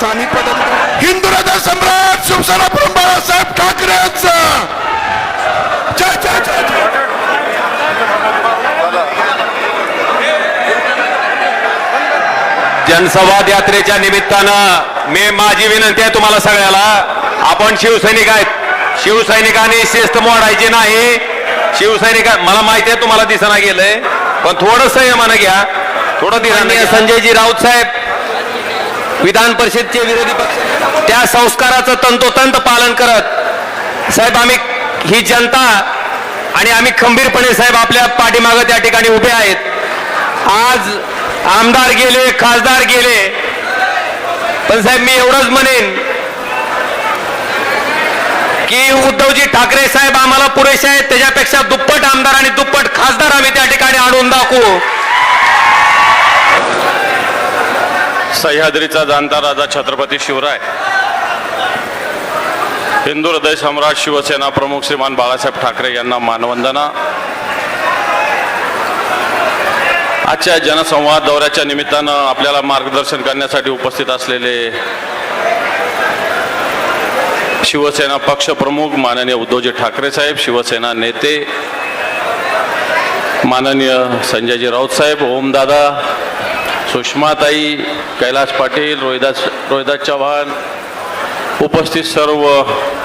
स्थानिक पदाधिकारी हिंदू हृदय सम्राट शिवसेना प्रमुख बाळासाहेब ठाकरेंचा जय जय जय जय. जनसंवाद यात्रेच्या निमित्तानं माझी विनंती आहे तुम्हाला सगळ्याला, आपण शिवसैनिक आहेत, शिवसैनिकांनी शिस्त मोडायची नाही. मला माहिती आहे तुम्हाला दिसना गेलंय, पण थोडं संयमानं घ्या, थोडं दिलाने. संजयजी राऊत साहेब विधान परिषदचे विरोधी पक्ष त्या संस्काराचं तंतोतंत पालन करत साहेब आम्ही ही जनता आणि आम्ही खंबीरपणे साहेब आपल्या पाठीमागं त्या ठिकाणी उभे आहेत. आज आमदार गेले, खासदार गेले, पण साहेब मी एवढंच म्हणेन की उद्धवजी ठाकरे साहेब आम्हाला पुरेसे आहेत, त्याच्यापेक्षा दुप्पट आमदार आणि दुप्पट खासदार आम्ही त्या ठिकाणी आणून दाखवू. सह्याद्रीचा जाणता राजा छत्रपती शिवराय, हिंदू हृदय सम्राट शिवसेना प्रमुख श्रीमान बाळासाहेब ठाकरे यांना मानवंदना. आजच्या जनसंवाद दौऱ्याच्या निमित्तानं आपल्याला मार्गदर्शन करण्यासाठी उपस्थित असलेले शिवसेना पक्ष प्रमुख माननीय उद्धवजी ठाकरे साहेब, शिवसेना नेते माननीय संजयजी राऊत साहेब, ओमदादा, सुषमाताई, कैलास पाटील, रोहिदास चव्हाण, उपस्थित सर्व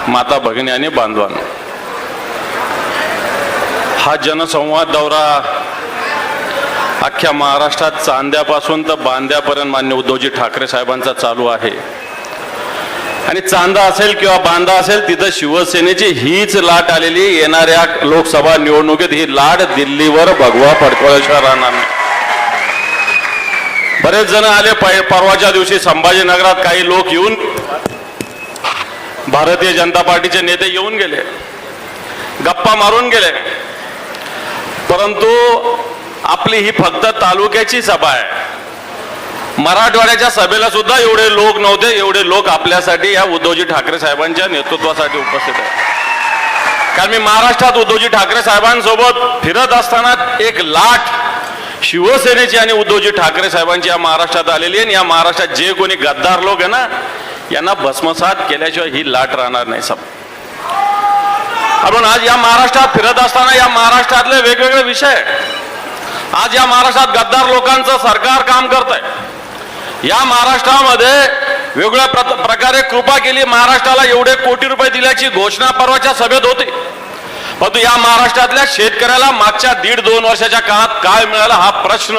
माता भगिनी आणि बांधवांनो, हा जनसंवाद दौरा अख्ख्या महाराष्ट्रात चांद्यापासून तर बांद्यापर्यंत मान्य उद्धवजी ठाकरे साहेबांचा चालू आहे. आणि चांदा असेल किंवा बांदा असेल तिथं शिवसेनेची हीच लाट आलेली. येणाऱ्या लोकसभा निवडणुकीत ही लाट दिल्लीवर भगवा फडकवल्याशिवाय राहणार नाही. बरेच जण आले परवाच्या दिवशी संभाजीनगरात, काही लोक येऊन भारतीय जनता पार्टीचे नेते येऊन गेले, गप्पा मारून गेले, परंतु आपली ही फक्त तालुक्याची सभा आहे. मराठवाड्याच्या सभेला सुद्धा एवढे लोक नव्हते, एवढे लोक आपल्यासाठी या उद्धवजी ठाकरे साहेबांच्या नेतृत्वासाठी उपस्थित आहेत. कारण मी महाराष्ट्रात उद्धवजी ठाकरे साहेबांसोबत फिरत असताना एक लाट शिवसेनेची आणि उद्धवजी ठाकरे साहेबांची या महाराष्ट्रात आलेली आहे. या महाराष्ट्रात जे कोणी गद्दार लोक आहे ना, यांना भस्मसात केल्याशिवाय ही लाट राहणार नाही. सब आपण आज या महाराष्ट्रात फिरत असताना या महाराष्ट्रातले वेगवेगळे विषय, आज या महाराष्ट्रात गद्दार लोकांचं सरकार काम करत आहे. या महाराष्ट्रामध्ये वेगवेगळ्या प्रकारे कृपा केली, महाराष्ट्राला एवढे कोटी रुपये दिल्याची घोषणा परवाच्या सभेत होती. परंतु या महाराष्ट्रातल्या शेतकऱ्याला मागच्या 1.5-2 वर्षाच्या काळात काय मिळालं हा प्रश्न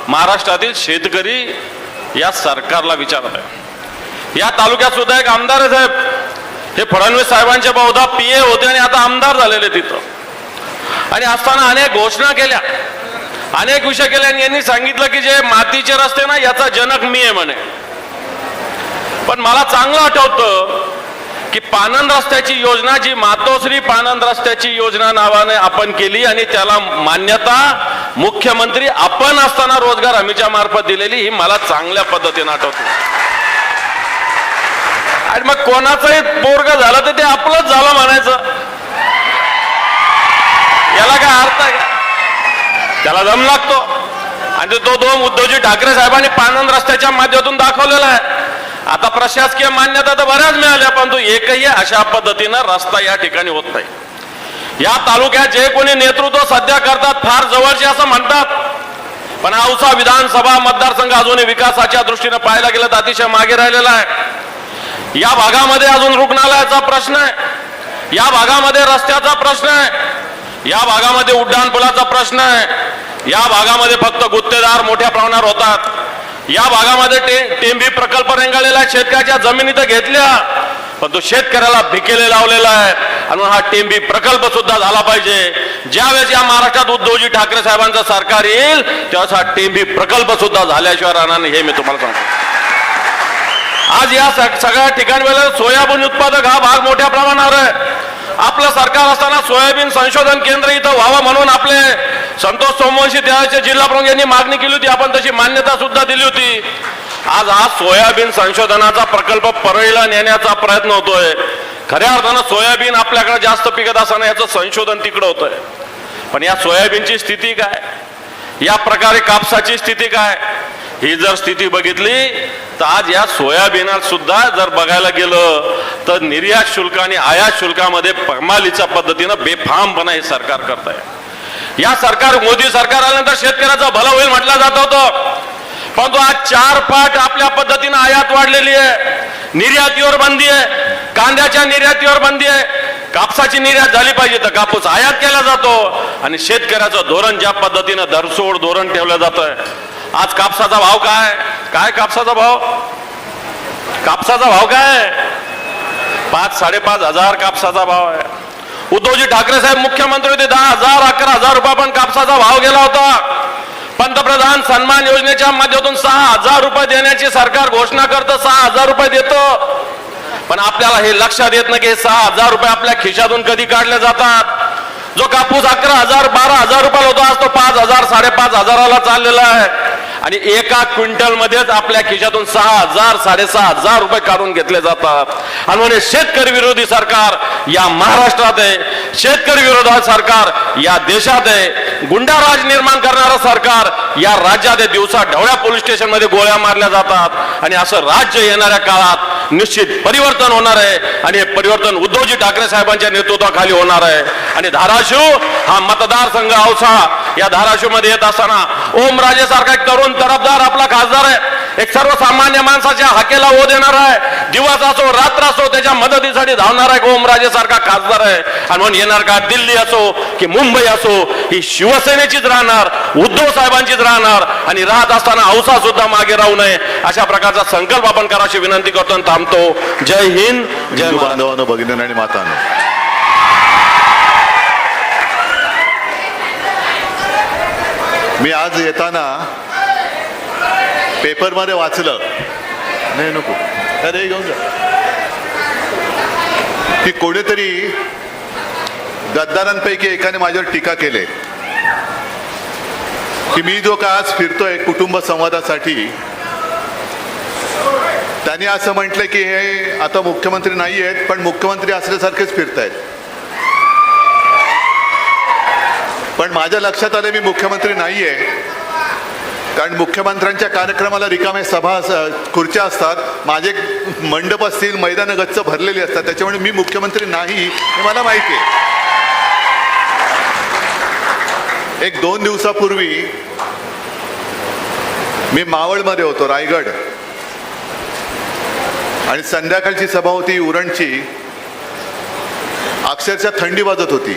महाराष्ट्रातील शेतकरी या सरकारला विचारत आहे. या तालुक्यात सुद्धा एक आमदार आहे साहेब, हे फडणवीस साहेबांचे बहुधा पीए होते आणि आता आमदार झालेले तिथं. आणि असताना अनेक घोषणा केल्या, अनेक विषय केले, आणि यांनी सांगितलं की जे मातीचे रस्ते ना याचा जनक मी आहे म्हणे. पण मला चांगलं आठवतं की पानंद रस्त्याची योजना, जी मातोश्री पानंद रस्त्याची योजना नावाने आपण केली आणि त्याला मान्यता मुख्यमंत्री आपण असताना रोजगार हमीच्या मार्फत दिलेली, ही मला चांगल्या पद्धतीने आठवते. आणि मग कोणाचंही पोरग झालं तर ते आपलंच झालं म्हणायचं, याला काय अर्थ आहे? त्याला दम लागतो. आणि तो दोन उद्धवजी ठाकरे साहेबांनी पानंद रस्त्याच्या माध्यमातून दाखवलेला आहे. आता प्रशासकीय मान्यता तर बऱ्याच मिळाल्या, परंतु एकही अशा पद्धतीनं रस्ता या ठिकाणी होत नाही. या तालुक्यात जे कोणी नेतृत्व सध्या करतात फार जवळचे असं म्हणतात, पण औसा विधानसभा मतदारसंघ अजूनही विकासाच्या दृष्टीने पाहायला गेलं तर अतिशय मागे राहिलेला आहे. या भागामध्ये अजून रुग्णालयाचा प्रश्न आहे, या भागामध्ये रस्त्याचा प्रश्न आहे, या भागामध्ये उड्डाणपुलाचा प्रश्न आहे, या भागामध्ये फक्त गुत्तेदार मोठ्या प्रमाणावर होतात. या भागामध्ये टेंबी प्रकल्प रेंगाळलेला आहे, शेतकऱ्याच्या जमिनी तर घेतल्या, पण तो शेतकऱ्याला भिकेले लावलेला आहे. आणि हा टेंबी प्रकल्प सुद्धा झाला पाहिजे. ज्यावेळेस या महाराष्ट्रात उद्धवजी ठाकरे साहेबांचं सरकार येईल त्यावेळेस हा टेंबी प्रकल्प सुद्धा झाल्याशिवाय राहणार नाही, हे मी तुम्हाला सांगतो. आज या सगळ्या ठिकाणी सोयाबीन उत्पादक हा भाग मोठ्या प्रमाणावर आहे. आपलं सरकार असताना सोयाबीन संशोधन केंद्र इथं व्हावं म्हणून आपले संतोष सोमवंशी त्यावेळेचे जिल्हा प्रमुख यांनी मागणी केली होती, आपण तशी मान्यता सुद्धा दिली होती. आज हा सोयाबीन संशोधनाचा प्रकल्प परळीला नेण्याचा प्रयत्न होतोय. खऱ्या अर्थानं सोयाबीन आपल्याकडे जास्त पिकत असताना याचं संशोधन तिकडं होतंय. पण या सोयाबीनची स्थिती काय, या प्रकारे कापसाची स्थिती काय, ही जर स्थिती बघितली तर आज या सोयाबीनात सुद्धा जर बघायला गेलं तर निर्यात शुल्क आणि आयात शुल्कामध्ये कमालीच्या पद्धतीनं बेफामपणा हे सरकार करत आहे. या सरकार मोदी सरकार आल्यानंतर शेतकऱ्याचं भलं होईल म्हटलं जात होतं, परंतु आज 4 पट आपल्या पद्धतीनं आयात वाढलेली आहे. निर्यातीवर बंदी आहे, कांद्याच्या निर्यातीवर बंदी आहे. कापसाची निर्यात झाली पाहिजे तर कापूस आयात केला जातो आणि शेतकऱ्याचं धोरण ज्या पद्धतीनं धरसोड धोरण ठेवलं जातंय. आज कापसाचा भाव काय काय कापसाचा भाव काय 5-5.5 हजार कापसाचा भाव आहे. उद्धवजी ठाकरे साहेब मुख्यमंत्री होते 10,000 11,000 रुपये पण कापसाचा भाव गेला होता. पंतप्रधान सन्मान योजनेच्या माध्यमातून 6,000 रुपये देण्याची सरकार घोषणा करतं, 6,000 रुपये देतो. पण आपल्याला हे लक्षात येत नाही की 6,000 रुपये आपल्या खिशातून कधी काढले जातात. जो कापूस 11,000 12,000 रुपयाला होता आज तो 5,000 5,500 चाललेला आहे आणि एका क्विंटल मध्येच आपल्या खिशातून 6,000 6,500 रुपये काढून घेतले जातात. आणि म्हणजे शेतकरी विरोधी सरकार या महाराष्ट्रात आहे, शेतकरी विरोधी सरकार या देशात आहे, गुंडाराज निर्माण करणारं सरकार या राज्यात आहे. दिवसा ढवळ्या पोलीस स्टेशन मध्ये गोळ्या मारल्या जातात आणि असं राज्य येणाऱ्या काळात निश्चित परिवर्तन होणार आहे आणि हे परिवर्तन उद्धवजी ठाकरे साहेबांच्या नेतृत्वाखाली होणार आहे. आणि धाराशिव हा मतदारसंघ औसा, या धाराशिव मध्ये येत असताना ओमराजे सारखा एक तरुण तरफदार आपला खासदार आहे, एक सर्वसामान्य माणसाच्या हाकेला ओ देणार आहे, दिवस असो रात्र असो त्याच्या मदतीसाठी धावणारा एक ओमराजे सारखा खासदार आहे. आणि म्हणून येणार का दिल्ली असो की मुंबई असो ही शिवसेनेचीच राहणार, उद्धव साहेबांचीच राहणार आणि राहत असताना औसा सुद्धा मागे राहू नये अशा प्रकारचा संकल्प आपण करायची विनंती करतो आणि थांबतो. जय हिंद, जय बांधवांनो, भगिनींनो आणि मातांनो, मी आज येताना पेपरमध्ये वाचलं, नाही नको अरे घेऊन जा, की कोणीतरी गद्दारांपैकी एकाने माझ्यावर टीका केली की मी जो का आज फिरतोय कुटुंब संवादासाठी, त्यांनी असं म्हटलं की हे आता मुख्यमंत्री नाही आहेत पण मुख्यमंत्री असल्यासारखेच फिरतायत. पण माझ्या लक्षात आलं मी मुख्यमंत्री नाहीये, कारण मुख्यमंत्र्यांच्या कार्यक्रमाला रिकामे सभा खुर्च्या असतात, माझे मंडप असतील, मैदानं गच्च भरलेली असतात, त्याच्यामुळे मी मुख्यमंत्री नाही हे मला माहिती आहे. 1-2 दिवसापूर्वी मी मावळमध्ये होतो, रायगड, आणि संध्याकाळची सभा होती उरणची. अक्षरशः थंडी वाजत होती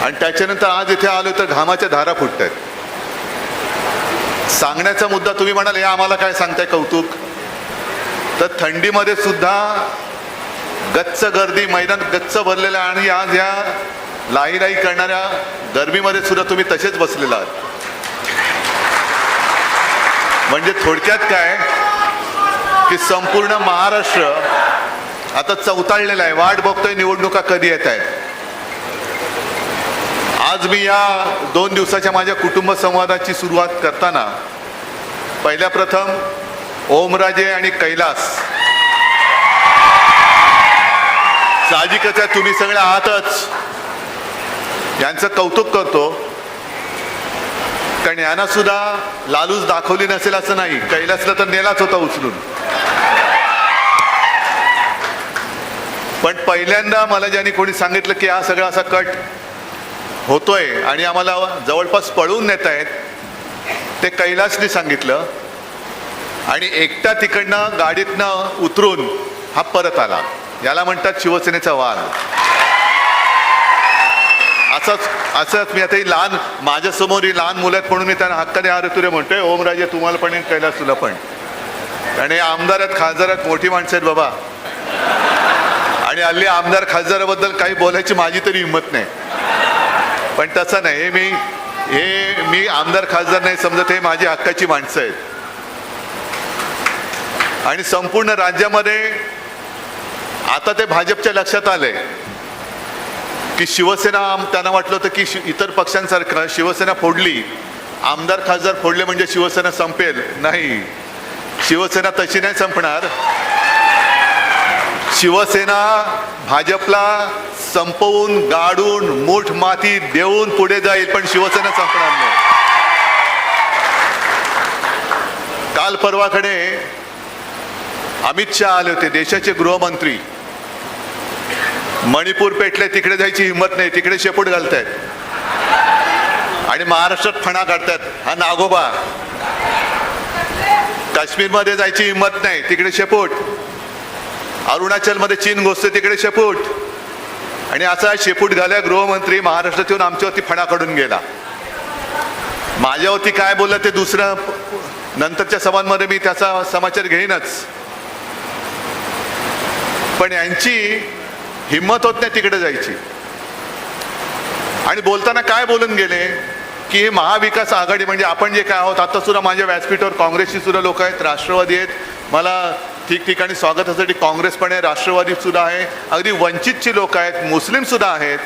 आणि त्याच्यानंतर आज इथे आलो तर घामाच्या धारा फुटत आहेत. सांगण्याचा मुद्दा, तुम्ही म्हणाल हे आम्हाला काय सांगताय कौतुक, तर थंडीमध्ये सुद्धा गच्च गर्दी, मैदान गच्च भरलेलं, आणि आज या लाई लाई करणाऱ्या गरमीमध्ये सुद्धा तुम्ही तसेच बसलेला आहात. म्हणजे थोडक्यात काय की संपूर्ण महाराष्ट्र आता चवताळलेला आहे, वाट बघतोय निवडणुका कधी येत आहेत. आज मी या 2 दिवसाच्या माझ्या कुटुंब संवादाची सुरुवात करताना पहिल्या प्रथम ओमराजे आणि कैलास, साहजिकच आहे तुम्ही सगळे आहातच, यांचं कौतुक करतो, कारण यांना सुद्धा लालूच दाखवली नसेल असं नाही. कैलासला तर नेलाच होता उचलून. पण पहिल्यांदा मला ज्यांनी कोणी सांगितलं की हा सगळा असा कट होतोय आणि आम्हाला जवळपास पळवून नेत आहेत, ते कैलासने सांगितलं. आणि एकटा तिकडनं गाडीतनं उतरून हा परत आला. याला म्हणतात शिवसेनेचा वाद. असंच मी आता ही लहान, माझ्यासमोर ही लहान मुलं आहेत म्हणून मी त्यांना हक्काने हार तुरे म्हणतोय, ओमराजे तुम्हाला पण कैलास तुला पण. आणि आमदारात खासदारात मोठी माणसं आहेत बाबा, आणि हल्ली आमदार खासदाराबद्दल काही बोलायची माझी तरी हिंमत नाही. पण तसं नाही, मी आमदार खासदार नाही समजत, हे माझी हक्काची माणसं आहेत. आणि संपूर्ण राज्यामध्ये आता ते भाजपच्या लक्षात आलंय की शिवसेना, त्यांना वाटलं होतं की इतर पक्षांसारखं शिवसेना फोडली, आमदार खासदार फोडले म्हणजे शिवसेना संपेल. नाही, शिवसेना तशी नाही संपणार. शिवसेना भाजपला संपवून, गाडून, मूठ माती देऊन पुढे जाईल, पण शिवसेना संपणार नाही. काल परवाकडे अमित शहा आले होते, देशाचे गृहमंत्री. मणिपूर पेटले, तिकडे जायची हिंमत नाही, तिकडे शेपूट घालतायत आणि महाराष्ट्रात फणा काढतात. हा नागोबा. काश्मीरमध्ये जायची हिंमत नाही, तिकडे शेपूट. अरुणाचलमध्ये चीन घुसते, तिकडे शेपूट. आणि असा शेपूट घाल्या गृहमंत्री महाराष्ट्रात येऊन आमच्यावरती फणा काढून गेला. माझ्यावरती काय बोललं ते दुसरं नंतरच्या सभांमध्ये मी त्याचा समाचार घेईनच. पण यांची हिंमत होत नाही तिकडे जायची. आणि बोलताना काय बोलून गेले की हे महाविकास आघाडी म्हणजे आपण जे काय आहोत. आता सुद्धा माझ्या व्यासपीठावर काँग्रेसची सुद्धा लोक आहेत, राष्ट्रवादी आहेत. मला ठिकठिकाणी स्वागतासाठी काँग्रेस पण आहे, राष्ट्रवादी सुद्धा आहे, अगदी वंचितची लोक आहेत, मुस्लिम सुद्धा आहेत.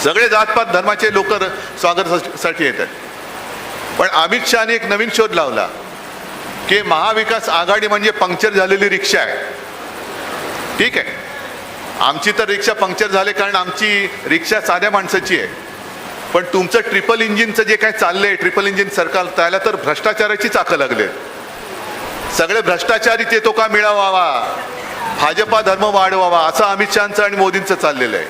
सगळे जातपात धर्माचे लोक स्वागतासाठी येतात. पण अमित शहाने एक नवीन शोध लावला की महाविकास आघाडी म्हणजे पंक्चर झालेली रिक्षा आहे. ठीक आहे, आमची तर रिक्षा पंक्चर झाले कारण आमची रिक्षा साध्या माणसाची आहे. पण तुमचं ट्रिपल इंजिनचं जे काय चाललंय, ट्रिपल इंजिन सरकार, त्याला तर भ्रष्टाचाराची चाकं लागले. सगळे भ्रष्टाचारी ते तो का मिळवावा, भाजपा धर्म वाढवावा, असं अमित शहाचं आणि मोदींचं चाललेलं आहे.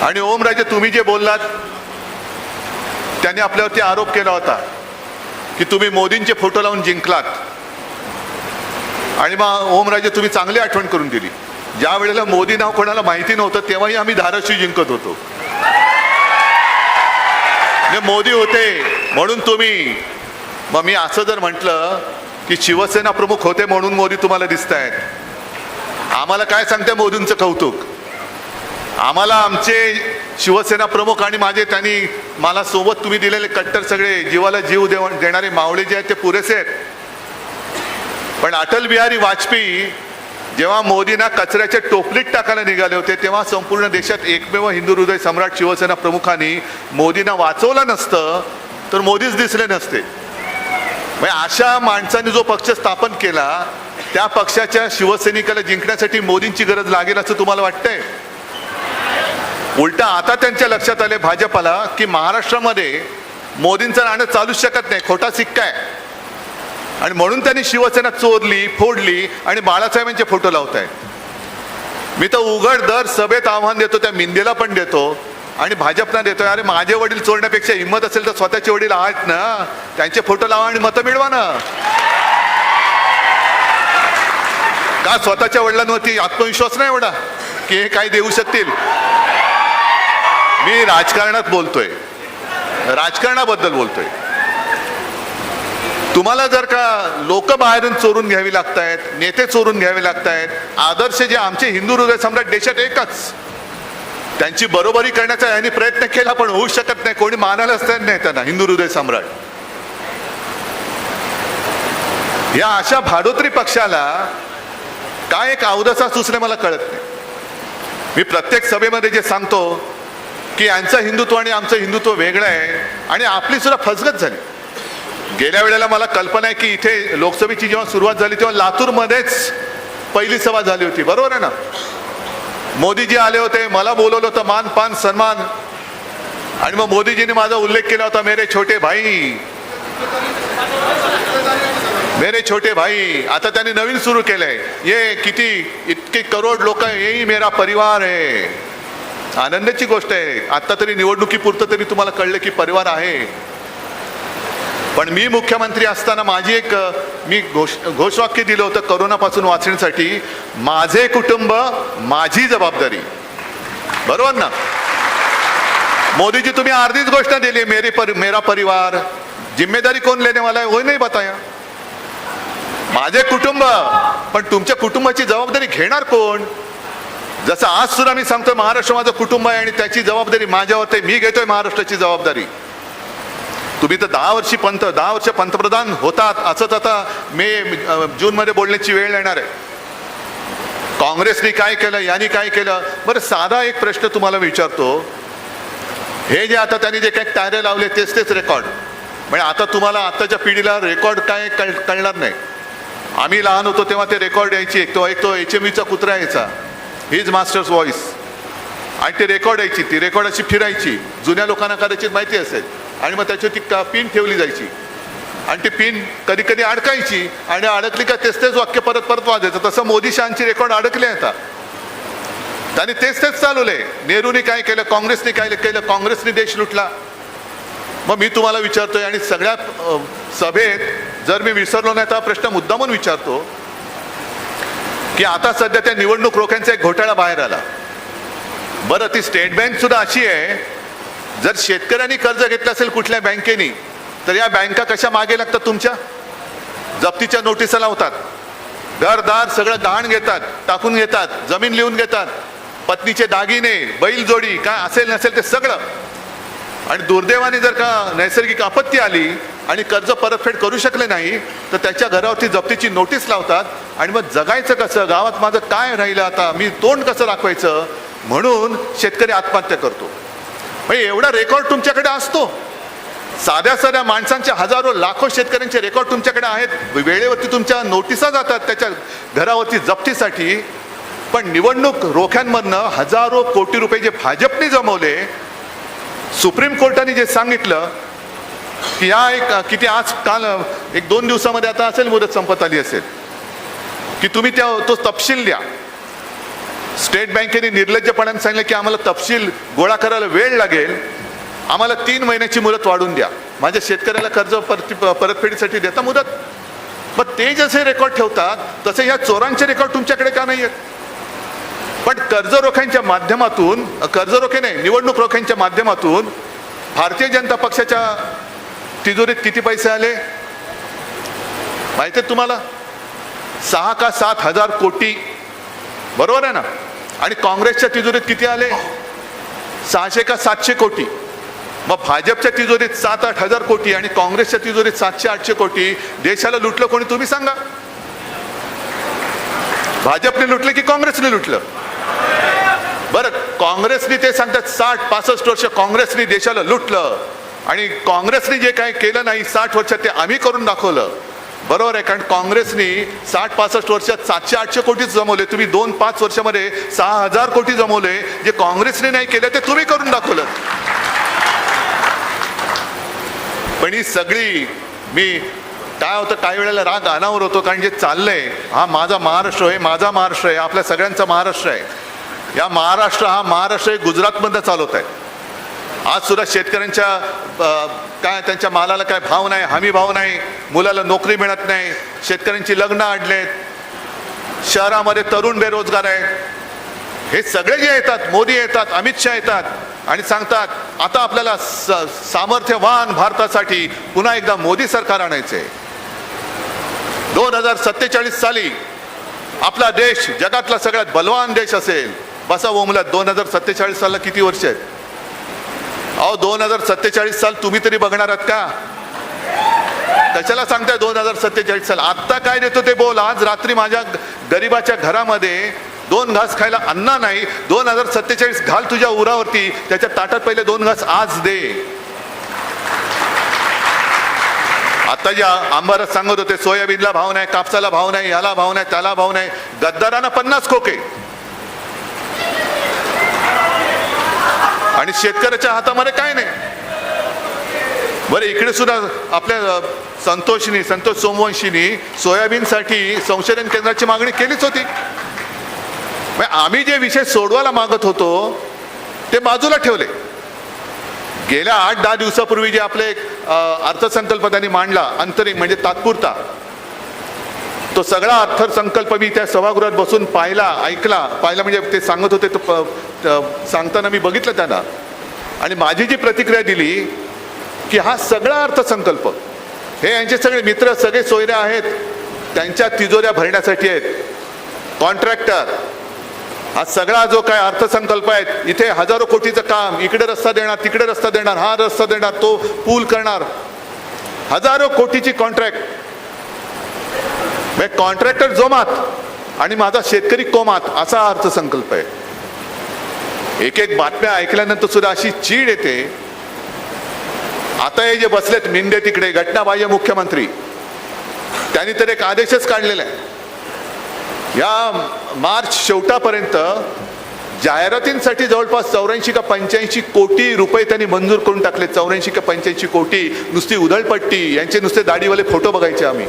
आणि ओमराजे तुम्ही जे बोललात, त्यांनी आपल्यावरती आरोप केला होता की तुम्ही मोदींचे फोटो लावून जिंकलात. आणि मग ओमराजे तुम्ही चांगली आठवण करून दिली. ज्या वेळेला मोदी नाव कोणाला माहिती नव्हतं तेव्हाही आम्ही धाराशिव जिंकत होतो. मोदी होते म्हणून तुम्ही. मग मी असं जर म्हटलं की शिवसेना प्रमुख होते म्हणून मोदी तुम्हाला दिसत आहेत, आम्हाला काय सांगते मोदींचं कौतुक. आम्हाला आमचे शिवसेना प्रमुख आणि माझे त्यांनी मला सोबत तुम्ही दिलेले कट्टर सगळे जीवाला जीव देणारे मावळे जे आहेत ते पुरेसे आहेत. पण अटल बिहारी वाजपेयी जेव्हा मोदींना कचऱ्याच्या टोपलीत टाकायला निघाले होते तेव्हा संपूर्ण देशात एकमेव हिंदू हृदय सम्राट शिवसेना प्रमुखांनी मोदींना वाचवलं नसतं तर मोदीच दिसले नसते. म्हणजे अशा माणसांनी जो पक्ष स्थापन केला त्या पक्षाच्या शिवसैनिकाला जिंकण्यासाठी मोदींची गरज लागेल असं तुम्हाला वाटतंय? उलटा आता त्यांच्या लक्षात आले भाजपाला की महाराष्ट्रामध्ये मोदींचं राहणं चालूच शकत नाही, खोटा सिक्का आहे. आणि म्हणून त्यांनी शिवसेना चोरली, फोडली आणि बाळासाहेबांचे फोटो लावतायत. मी तर उघड दर सभेत आव्हान देतो, त्या मिंदेला पण देतो आणि भाजपना देतोय. अरे माझे वडील चोरण्यापेक्षा हिंमत असेल तर स्वतःचे वडील आहेत ना, त्यांचे फोटो लावा आणि मतं मिळवा ना. का स्वतःच्या वडिलांवरती आत्मविश्वास नाही एवढा की हे काही देऊ शकतील? मी राजकारणात बोलतोय, राजकारणाबद्दल बोलतोय. तुम्हाला जर का लोक बाहेरून चोरून घ्यावी लागतायत, नेते चोरून घ्यावे लागतायत, आदर्श जे आमचे हिंदू हृदय सम्राट देशात एकच, त्यांची बरोबरी करण्याचा यांनी प्रयत्न केला पण होऊ शकत नाही. कोणी मानायलाच तयार नाही त्यांना हिंदू हृदय सम्राट. या अशा भाडोत्री पक्षाला काय एक अवदसा सुचणे मला कळत नाही. मी प्रत्येक सभेमध्ये जे सांगतो की यांचं हिंदुत्व आणि आमचं हिंदुत्व वेगळं आहे आणि आपली सुद्धा फसगत झाली. गेल्या वेळेला मला कल्पना आहे की इथे लोकसभेची जेव्हा सुरुवात झाली तेव्हा लातूरमध्येच पहिली सभा झाली होती, बरोबर आहे ना? मोदीजी आले होते, मला बोलवलं होतं, मान पान सन्मान. आणि मग मोदीजीने माझा उल्लेख केला होता, मेरे छोटे भाई, मेरे छोटे भाई. आता त्यांनी नवीन सुरू केलंय, ये किती इतके करोड लोक, येही मेरा परिवार आहे. आनंदाची गोष्ट आहे. आता तरी निवडणुकीपुरतं तरी तुम्हाला कळलं की परिवार आहे. पण मी मुख्यमंत्री असताना माझी एक मी घोषवाक्य दिलं होतं करोनापासून वाचण्यासाठी, माझे कुटुंब माझी जबाबदारी. बरोबर ना? मोदीजी तुम्ही अर्धीच गोष्ट दिली, मेरा परिवार. जिम्मेदारी कोण लेने वाला है वो नाही बताया. माझे कुटुंब, पण तुमच्या कुटुंबाची जबाबदारी घेणार कोण? जसं आज सुद्धा मी सांगतोय महाराष्ट्र माझं कुटुंब आहे आणि त्याची जबाबदारी माझ्यावर आहे. मी घेतोय महाराष्ट्राची जबाबदारी. तुम्ही तर 10 वर्ष पंतप्रधान होतात, असंच आता जून मध्ये बोलण्याची वेळ येणार आहे. काँग्रेसने काय केलं, यांनी काय केलं? बरं साधा एक प्रश्न तुम्हाला विचारतो. हे जे आता त्यांनी जे काही तारे लावले तेच रेकॉर्ड, म्हणजे आता तुम्हाला आताच्या पिढीला रेकॉर्ड काय कळणार नाही. आम्ही लहान होतो तेव्हा ते रेकॉर्ड यायची, एक तो HMVचा कुत्रा यायचा, हिज मास्टर्स व्हॉइस, आणि ते रेकॉर्ड यायची, ती रेकॉर्ड अशी फिरायची, जुन्या लोकांना कदाचित माहिती असेल, आणि मग त्याच्यावरती पिन ठेवली जायची. आणि ती पिन कधी कधी अडकायची आणि अडकली का तेच तेच वाक्य परत परत वाजायचं. तसं मोदी शहांची रेकॉर्ड अडकले आता. त्यांनी तेच तेच चालवले. नेहरूने काय केलं, काँग्रेसने काय केलं, काँग्रेसने देश लुटला. मग मी तुम्हाला विचारतोय आणि सगळ्या सभेत जर मी विसरलो नाही तर हा प्रश्न मुद्दामून विचारतो की आता सध्या त्या निवडणूक रोख्यांचा एक घोटाळा बाहेर आला. बरं, ती स्टेट बँक सुद्धा अशी आहे, जर शेतकऱ्यांनी कर्ज घेतलं असेल कुठल्या बँकेनी तर या बँका कशा मागे लागतात, तुमच्या जप्तीच्या नोटिसा लावतात, घरदार सगळं गहाण घेतात, टाकून घेतात, जमीन लिहून घेतात, पत्नीचे दागिने, बैलजोडी काय असेल नसेल ते सगळं. आणि दुर्दैवाने जर का नैसर्गिक आपत्ती आली आणि कर्ज परतफेड करू शकले नाही तर त्याच्या घरावरती जप्तीची नोटीस लावतात. आणि मग जगायचं कसं, गावात माझं काय राहिलं, आता मी तोंड कसं दाखवायचं, म्हणून शेतकरी आत्महत्या करतो. म्हणजे एवढा रेकॉर्ड तुमच्याकडे असतो. साध्या साध्या माणसांचे हजारो लाखो शेतकऱ्यांचे रेकॉर्ड तुमच्याकडे आहेत. वेळेवरती तुमच्या नोटिसा जातात त्याच्या घरावरती जप्तीसाठी. पण निवडणूक रोख्यांमधनं हजारो कोटी रुपये जे भाजपने जमवले, सुप्रीम कोर्टाने जे सांगितलं की या एक किती आज काल 1-2 दिवसामध्ये आता असेल, मुदत संपत आली असेल, की तुम्ही तो तपशील द्या. स्टेट बँकेने निर्लज्जपणाने सांगितलं की आम्हाला तपशील गोळा करायला वेळ लागेल, आम्हाला 3 महिन्याची मुदत वाढून द्या. माझ्या शेतकऱ्याला कर्ज परतफेडीसाठी देता मुदत. मग ते जसे रेकॉर्ड ठेवतात तसे ह्या चोरांचे रेकॉर्ड तुमच्याकडे का नाही आहेत? पण कर्ज रोख्यांच्या माध्यमातून, कर्ज रोखे नाही, निवडणूक रोख्यांच्या माध्यमातून भारतीय जनता पक्षाच्या तिजोरीत किती पैसे आले माहिती आहे तुम्हाला? 6 का 7 हजार कोटी, बरोबर आहे ना? आणि काँग्रेसच्या तिजोरीत किती आले? 600 का 700 कोटी. मग भाजपच्या तिजोरीत 7-8 हजार कोटी आणि काँग्रेसच्या तिजोरीत 700-800 कोटी. देशाला लुटलं कोणी, तुम्ही सांगा? भाजपने लुटलं की काँग्रेसने लुटलं? बरं, काँग्रेसने ते सांगतात 60-65 वर्ष काँग्रेसने देशाला लुटलं आणि काँग्रेसने जे काही केलं नाही 60 वर्षात ते आम्ही करून दाखवलं. बरोबर आहे, कारण काँग्रेसने 60-65 वर्षात 700-800 कोटीच जमवले. तुम्ही 2-5 वर्षामध्ये 6000 कोटी जमवले. जे काँग्रेसने नाही केलं ते तुम्ही करून दाखवलं. पण ही सगळी, मी काय होतं काही वेळेला राग अनावर होतो, कारण जे चाललंय, हा माझा महाराष्ट्र आहे, माझा महाराष्ट्र आहे, आपल्या सगळ्यांचा महाराष्ट्र आहे. या महाराष्ट्र, हा महाराष्ट्र गुजरातमधनं चालवत आहे. आज सुद्धा शेतकऱ्यांच्या काय त्यांच्या मालाला काय भाव नाही, हमी भाव नाही, मुलाला नोकरी मिळत नाही, शेतकऱ्यांची लग्न अडलेत, शहरामध्ये तरुण बेरोजगार आहेत. हे सगळे जे येतात, मोदी येतात, अमित शहा येतात आणि सांगतात आता आपल्याला सामर्थ्यवान भारतासाठी पुन्हा एकदा मोदी सरकार आणायचे. 2047 साली आपला देश जगातला सगळ्यात बलवान देश असेल. बसा ओमला, 2047 सालला किती वर्ष आहेत? अहो 2047 साल तुम्ही तरी बघणार आहात का? कशाला सांगताय 2047 साल? आत्ता काय देतो ते बोल. आज रात्री माझ्या गरीबाच्या घरामध्ये 2 घास खायला अन्न नाही. 2047 घाल तुझ्या उरावरती, त्याच्या ताटात पहिले 2 घास आज दे. आता ज्या आंबारस सांगत होते सोयाबीनला भाव नाही, कापसाला भाव नाही, याला भाव नाही, त्याला भाव नाही. गद्दारांना 50 खोके आणि शेतकऱ्याच्या हातामध्ये काय नाही. बरं, इकडे सुद्धा आपल्या संतोष सोमवंशीनी सोयाबीनसाठी संशोधन केंद्राची मागणी केलीच होती. आम्ही जे विषय सोडवायला मागत होतो ते बाजूला ठेवले. गेल्या 8-10 दिवसापूर्वी जे आपले अर्थसंकल्प त्यांनी मांडला, अंतरिम म्हणजे तात्पुरता, तो सगळा अर्थसंकल्प मी त्या सभागृहात बसून ऐकला म्हणजे ते सांगत होते, सांगताना मी बघितलं त्यांना. आणि माझी जी प्रतिक्रिया दिली की हा सगळा अर्थसंकल्प, हे यांचे सगळे मित्र, सगळे सोयरे आहेत, त्यांच्या तिजोऱ्या भरण्यासाठी आहेत. कॉन्ट्रॅक्टर, हा सगळा जो काय अर्थसंकल्प आहे, इथे हजारो कोटीचं काम, इकडे रस्ता देणार, तिकडे रस्ता देणार, हा रस्ता देणार, तो पूल करणार, हजारो कोटीची कॉन्ट्रॅक्ट. कॉन्ट्रॅक्टर जोमात आणि माझा शेतकरी कोमात, असा अर्थसंकल्प आहे. एक बातम्या ऐकल्यानंतर सुद्धा अशी चीड येते. आता हे जे बसलेत मिंडे तिकडे, घटनाबाह्य मुख्यमंत्री, त्यांनी तर एक आदेशच काढलेला आहे, या मार्च शेवटापर्यंत जाहिरातींसाठी जवळपास 84 का 85 कोटी रुपये त्यांनी मंजूर करून टाकले. 84 का 85 कोटी नुसती उधळपट्टी, यांचे नुसते दाढीवाले फोटो बघायचे आम्ही.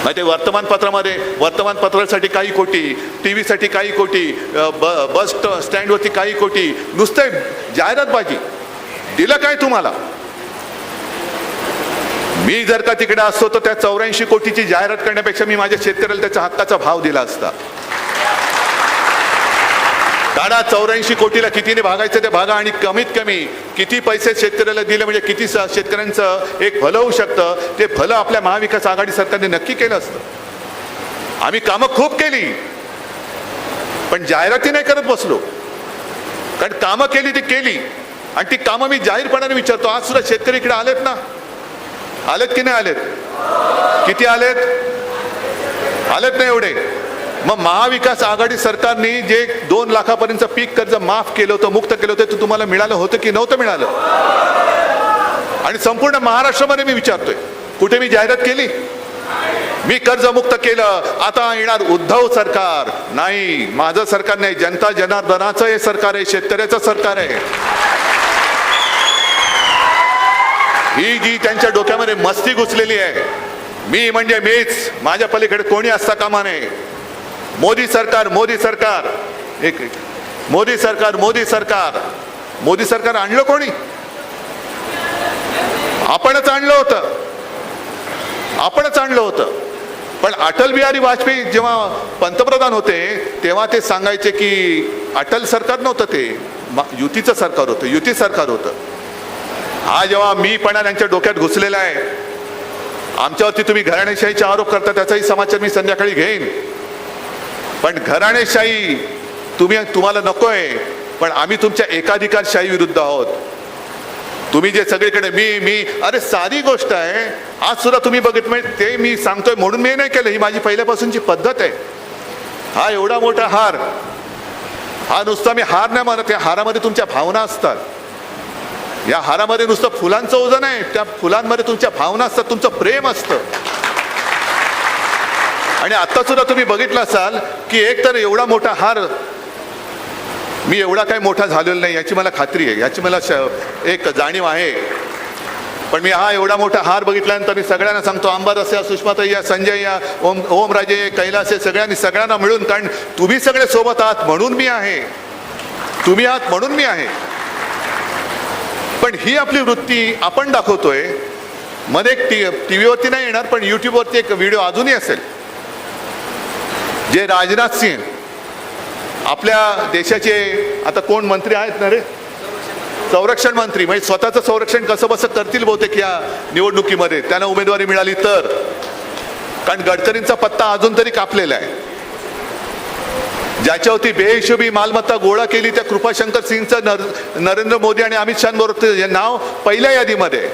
मग ते वर्तमानपत्रासाठी काही कोटी, टीव्हीसाठी काही कोटी, बस स्टँडवरती काही कोटी, नुसते जाहिरातबाजी. दिलं काय तुम्हाला? मी जर का तिकडे असतो तर त्या 84 कोटीची जाहिरात करण्यापेक्षा मी माझ्या शेतकऱ्याला त्याच्या हक्काचा भाव दिला असता. काढा 84 कोटीला कितीने भागायचं ते भागा, आणि कमीत कमी किती पैसे शेतकऱ्याला दिले म्हणजे किती शेतकऱ्यांचं एक भलं होऊ शकतं, ते भलं आपल्या महाविकास आघाडी सरकारने नक्की केलं असतं. आम्ही कामं खूप केली, पण जाहिराती नाही करत बसलो. कारण कामं केली ती केली, आणि ती कामं मी जाहीरपणाने विचारतो. आज सुद्धा शेतकरी इकडे आलेत ना? आलेत की नाही आलेत? किती आलेत? आलेत नाही एवढे? मग महाविकास आघाडी सरकारने जे 2 लाखापर्यंत पीक कर्ज माफ केलं होतं, मुक्त केलं होतं, ते तुम्हाला मिळालं होतं की नव्हतं मिळालं? आणि संपूर्ण महाराष्ट्रामध्ये मी विचारतोय, कुठे मी जाहिरात केली? मी कर्ज मुक्त केलं. आता येणार उद्धव सरकार. नाही, माझं सरकार नाही, जनता जनार्दनाचं हे सरकार आहे, शेतकऱ्याचं सरकार आहे. ही जी त्यांच्या डोक्यामध्ये मस्ती घुसलेली आहे, मी म्हणजे मीच, माझ्या पलीकडे कोणी असता कामा नये. मोदी सरकार, मोदी सरकार, एक मोदी सरकार, मोदी सरकार. मोदी सरकार आणलं कोणी? आपणच आणलं होतं, आपणच आणलं होतं. पण अटल बिहारी वाजपेयी जेव्हा पंतप्रधान होते तेव्हा ते सांगायचे की अटल सरकार नव्हतं, ते युतीचं सरकार होतं, युती सरकार होतं. हा जेव्हा मीपणा त्यांच्या डोक्यात घुसलेला आहे, आमच्यावरती तुम्ही घराणेशाहीचे आरोप करता, त्याचाही समाचार मी संध्याकाळी घेईन. पण घराणेशाही तुम्हाला नकोय, पण आम्ही तुमच्या एकाधिकारशाही विरुद्ध आहोत. तुम्ही जे सगळीकडे मी अरे साधी गोष्ट आहे. आज सुद्धा तुम्ही बघितलं, म्हणजे ते मी सांगतोय म्हणून मी नाही केलं, ही माझी पहिल्यापासूनची पद्धत आहे. हा एवढा मोठा हार, हा नुसता मी हार नाही म्हणत, या हारामध्ये तुमच्या भावना असतात. या हारामध्ये नुसतं फुलांचं ओझं नाही, त्या फुलांमध्ये तुमच्या भावना असतात, तुमचं प्रेम असतं. आणि आता सुद्धा तुम्ही बघितलं असाल की एक तर एवढा मोठा हार, मी एवढा काही मोठा झालेला नाही याची मला खात्री आहे, याची मला एक जाणीव आहे. पण मी हा एवढा मोठा हार बघितल्यानंतर मी सगळ्यांना सांगतो, अंबादास या, सुषमाताई या, संजय या, ओमराजे, कैलास, सगळ्यांना मिळून, कारण तुम्ही सगळे सोबत आहात म्हणून मी आहे, तुम्ही आहात म्हणून मी आहे. पण ही आपली वृत्ती आपण दाखवतोय. मध्ये एक टीव्हीवरती नाही येणार, पण युट्यूबवरती एक व्हिडिओ अजूनही असेल, जे राजनाथ सिंह आपल्या देशाचे आता कोण मंत्री आहेत ना रे, संरक्षण मंत्री, म्हणजे स्वतःचं संरक्षण कसं बसं करतील बहुतेक या निवडणुकीमध्ये त्यांना उमेदवारी मिळाली तर. कारण गडकरींचा पत्ता अजून तरी कापलेला आहे. ज्याच्यावरती बेहिशोबी मालमत्ता गोळा केली त्या कृपाशंकर सिंगचं नरेंद्र मोदी आणि अमित शहाबरोबर नाव पहिल्या यादीमध्ये.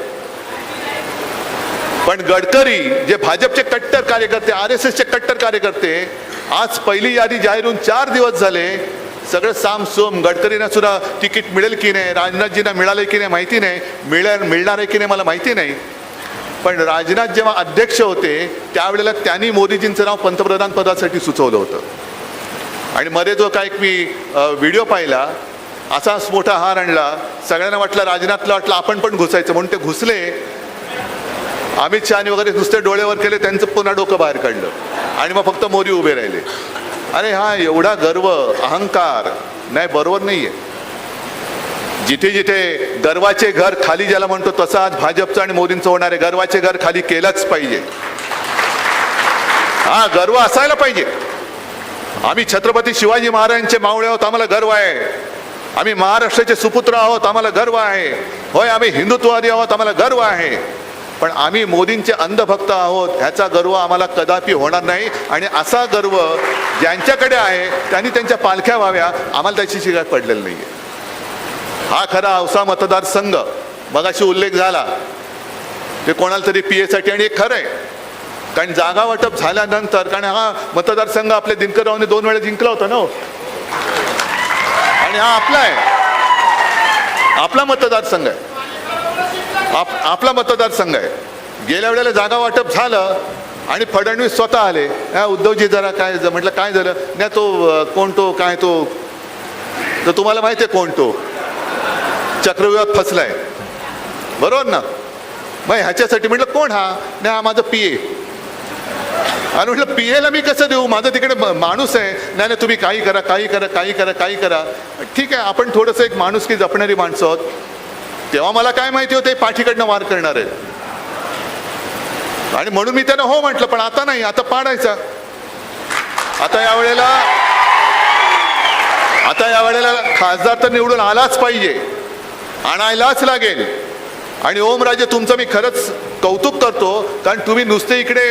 पण गडकरी जे भाजपचे कट्टर कार्यकर्ते, RSSचे कट्टर कार्यकर्ते, आज पहिली यादी जाहीर होऊन 4 दिवस झाले, सगळं सामसूम. गडकरींना सुद्धा तिकीट मिळेल की नाही, राजनाथजींना मिळालं की नाही माहिती नाही, मिळणार आहे की नाही मला माहिती नाही. पण राजनाथ जेव्हा अध्यक्ष होते त्यावेळेला त्यांनी मोदीजींचं नाव पंतप्रधान पदासाठी सुचवलं होतं. आणि मध्ये जो काय मी व्हिडिओ पाहिला, असाच मोठा हार आणला, सगळ्यांना वाटलं, राजनाथला वाटलं आपण पण घुसायचं, म्हणून ते घुसले. अमित शहानी वगैरे नुसते डोळेवर केले, त्यांचं पुन्हा डोकं बाहेर काढलं, आणि मग फक्त मोदी उभे राहिले. अरे हा एवढा गर्व, अहंकार नाही, बरोबर नाहीये. जिथे जिथे गर्वाचे घर खाली ज्याला म्हणतो, तसं आज भाजपचं आणि मोदींचं होणार आहे. गर्वाचे घर खाली केलंच पाहिजे. हा गर्व असायला पाहिजे. आम्ही छत्रपती शिवाजी महाराजांचे मावळे आहोत, आम्हाला गर्व आहे. आम्ही महाराष्ट्राचे सुपुत्र आहोत, आम्हाला गर्व आहे. होय, आम्ही हिंदुत्ववादी आहोत, आम्हाला गर्व आहे. पण आम्ही मोदींचे अंधभक्त आहोत, ह्याचा गर्व आम्हाला कदापि होणार नाही. आणि असा गर्व ज्यांच्याकडे आहे त्यांनी त्यांच्या पालख्या व्हाव्या, आम्हाला त्याची शिकायत पडलेली नाही आहे. हा खरा औसा मतदारसंघ मगाशी उल्लेख झाला, ते कोणाला तरी PA साठी, आणि एक खरं आहे, कारण जागा वाटप झाल्यानंतर, कारण हा मतदारसंघ आपल्या दिनकररावने 2 वेळा जिंकला होता ना, आणि हा आपला आहे, आपला मतदारसंघ आहे, आपला मतदारसंघ आहे. गेल्या वेळेला जागा वाटप झालं आणि फडणवीस स्वतः आले. उद्धवजी जरा काय म्हटलं काय झालं नाही, तो कोण तो काय तो, तर तुम्हाला माहिती आहे कोण तो, चक्रव्यूहात फसलाय, बरोबर ना. मग ह्याच्यासाठी म्हटलं कोण हा, नाही हा माझा PA. आणि म्हटलं PA ला मी कसं देऊ, माझं तिकडे माणूस आहे. नाही नाही तुम्ही काही करा काही करा काही करा काही करा. ठीक आहे, आपण थोडंसं एक माणुसकी जपणारी माणसं आहोत. तेव्हा मला काय माहिती होते पाठीकडनं वार करणार आहेत, आणि म्हणून मी त्यांना हो म्हटलं. पण आता नाही, आता पाडायचा. आता यावेळेला खासदार तर निवडून आलाच पाहिजे, आणायलाच लागेल. आणि ओमराजे तुमचं मी खरंच कौतुक करतो, कारण तुम्ही नुसते इकडे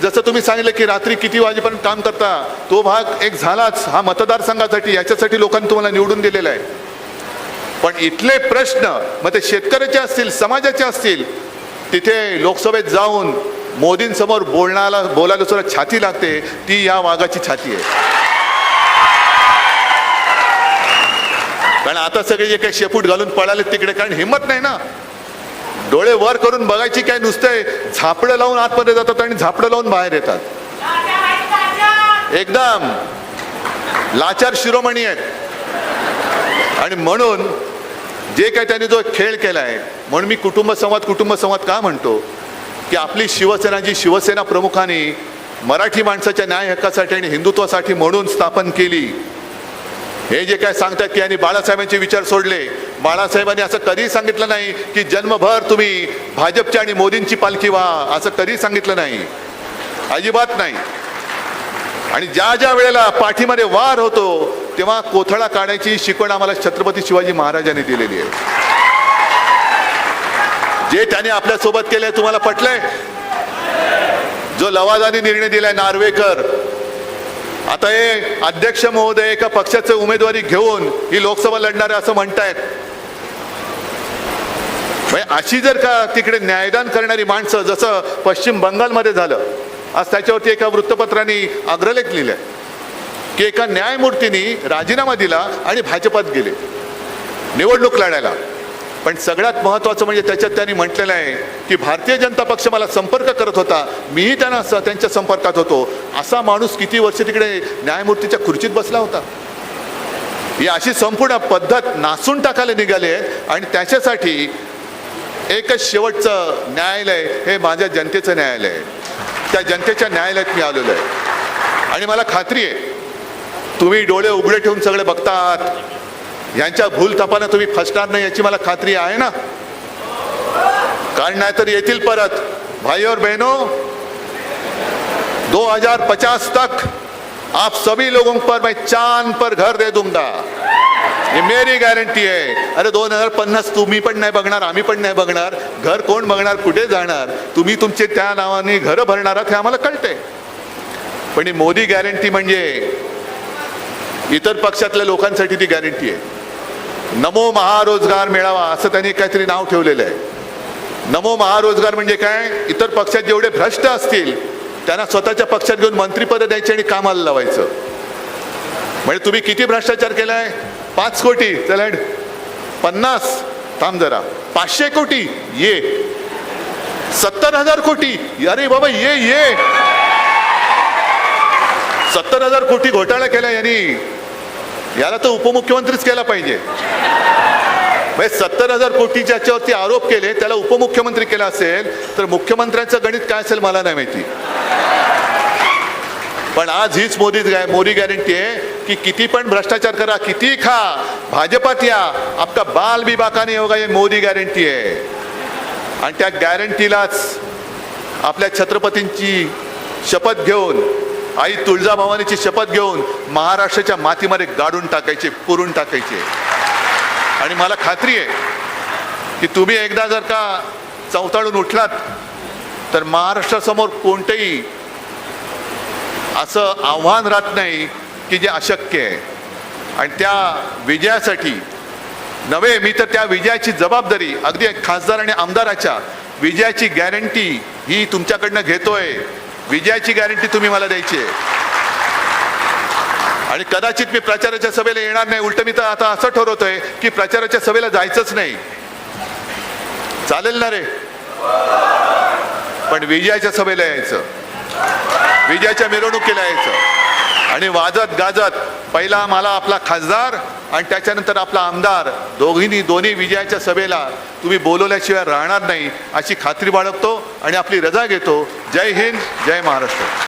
जसं तुम्ही सांगितलं की रात्री किती वाजेपर्यंत काम करता, तो भाग एक झालाच. हा मतदारसंघासाठी याच्यासाठी लोकांनी तुम्हाला निवडून दिलेला आहे. पण इथले प्रश्न मग ते शेतकऱ्याचे असतील, समाजाचे असतील, तिथे लोकसभेत जाऊन मोदींसमोर बोलायला सुद्धा छाती लागते. ती या वाघाची छाती आहे. कारण आता सगळे जे काही शेपूट घालून पळाले तिकडे, कारण हिंमत नाही ना. डोळे वर करून बघायची काय, नुसते झापडं लावून आतमध्ये जातात आणि झापडं लावून बाहेर येतात. एकदम लाचार शिरोमणी आहेत. आणि म्हणून जे काही त्यांनी जो खेळ केलाय, म्हणून मी कुटुंब संवाद का म्हणतो की आपली शिवसेना जी शिवसेना प्रमुखांनी मराठी माणसाच्या न्याय हक्कासाठी आणि हिंदुत्वासाठी म्हणून स्थापन केली, हे जे काय सांगतात की यांनी बाळासाहेबांचे विचार सोडले. बाळासाहेबांनी असं कधीही सांगितलं नाही की जन्मभर तुम्ही भाजपची आणि मोदींची पालखी व्हा, असं कधीही सांगितलं नाही, अजिबात नाही. आणि ज्या ज्या वेळेला पाठीमध्ये वार होतो तेव्हा कोथळा काढायची शिकवण आम्हाला छत्रपती शिवाजी महाराजांनी दिलेली आहे. जे त्यांनी आपल्या सोबत केलंय तुम्हाला पटलंय? जो लवादानी निर्णय दिलाय नार्वेकर, आता हे अध्यक्ष महोदय एका पक्षाचे उमेदवारी घेऊन ही लोकसभा लढणार आहे असं म्हणतायत. अशी जर का तिकडे न्यायदान करणारी माणसं, जसं पश्चिम बंगालमध्ये झालं, आज त्याच्यावरती एका वृत्तपत्राने अग्रलेख लिहिलाय की एका न्यायमूर्तींनी राजीनामा दिला आणि भाजपात गेले निवडणूक लढायला. पण सगळ्यात महत्त्वाचं म्हणजे त्याच्यात त्यांनी म्हटलेलं आहे की भारतीय जनता पक्ष मला संपर्क करत होता, मीही त्यांच्या संपर्कात होतो. असा माणूस किती वर्ष तिकडे न्यायमूर्तीच्या खुर्चीत बसला होता. ही अशी संपूर्ण पद्धत नासून टाकायला निघाली आहे. आणि त्याच्यासाठी एकच शेवटचं न्यायालय हे माझ्या जनतेचं न्यायालय आहे. त्या जनतेच्या न्यायालयात मी आलेलो आहे. आणि मला खात्री आहे तुम्ही डोळे उघडे ठेवून सगळे बघतात, यांच्या भूलथापानं तुम्ही फसणार नाही याची मला खात्री आहे ना. कारण नाहीतर येतील परत. भाई और बहनों, 2050 तक आप सभी लोगों पर मैं चांद पर घर दे दूंगा, ये मेरी गॅरंटी आहे. अरे 2050 तुम्ही पण नाही बघणार, आम्ही पण नाही बघणार. घर कोण बघणार, कुठे जाणार? तुम्ही तुमचे त्या नावाने घरं भरणार आहात हे आम्हाला कळतंय. पण ही मोदी गॅरंटी म्हणजे इतर पक्षातल्या लोकांसाठी ती गॅरंटी आहे. नमो महारोजगार मेळावा असं त्यांनी काहीतरी नाव ठेवलेलं आहे. नमो महारोजगार म्हणजे काय? इतर पक्षात जेवढे भ्रष्ट असतील त्यांना स्वतःच्या पक्षात घेऊन मंत्रीपद द्यायची आणि कामाला लावायचं. म्हणजे तुम्ही किती भ्रष्टाचार केलाय? 5 कोटी, चला 50, थांब जरा, 500 कोटी, ये 70,000 कोटी, अरे बाबा ये 70,000 कोटी घोटाळा केला यांनी. याला तर उपमुख्यमंत्रीच केला पाहिजे. 70,000 कोटी ज्याच्यावरती आरोप केले त्याला उपमुख्यमंत्री केला असेल तर मुख्यमंत्र्यांचं गणित काय असेल मला नाही माहिती. पण आज हीच मोदी गॅरंटी आहे की किती पण भ्रष्टाचार करा, किती खा, भाजपात या, आपका बाल भी बाका नहीं होगा, ये मोदी गॅरंटी आहे. आणि त्या गॅरंटीलाच आपल्या छत्रपतींची शपथ घेऊन, आई तुळजाभवानीची शपथ घेऊन महाराष्ट्राच्या मातीमध्ये गाडून टाकायचे, पुरून टाकायचे. आणि मला खात्री आहे की तुम्ही एकदा जर का चवताळून उठलात तर महाराष्ट्रासमोर कोणतेही असं आव्हान राहत नाही की जे अशक्य आहे. आणि त्या विजयासाठी नव्हे, मी तर त्या विजयाची जबाबदारी अगदी खासदार आणि आमदाराच्या विजयाची गॅरंटी ही तुमच्याकडनं घेतोय. विजयाची गॅरंटी तुम्ही मला द्यायची आहे. आणि कदाचित मी प्रचाराच्या सभेला येणार नाही, उलट मी तर आता असं ठरवतोय की प्रचाराच्या सभेला जायचंच नाही. चालेल ना रे? पण विजयाच्या सभेला यायचं. विजयाच्या मिरवणुकीला यायचं आणि वाजत गाजत पहिला मला आपला खासदार आणि त्याच्यानंतर आपला आमदार दोन्ही विजयाच्या सभेला तुम्ही बोलवल्याशिवाय राहणार नाही अशी खात्री बाळगतो आणि आपली रजा घेतो. जय हिंद, जय महाराष्ट्र.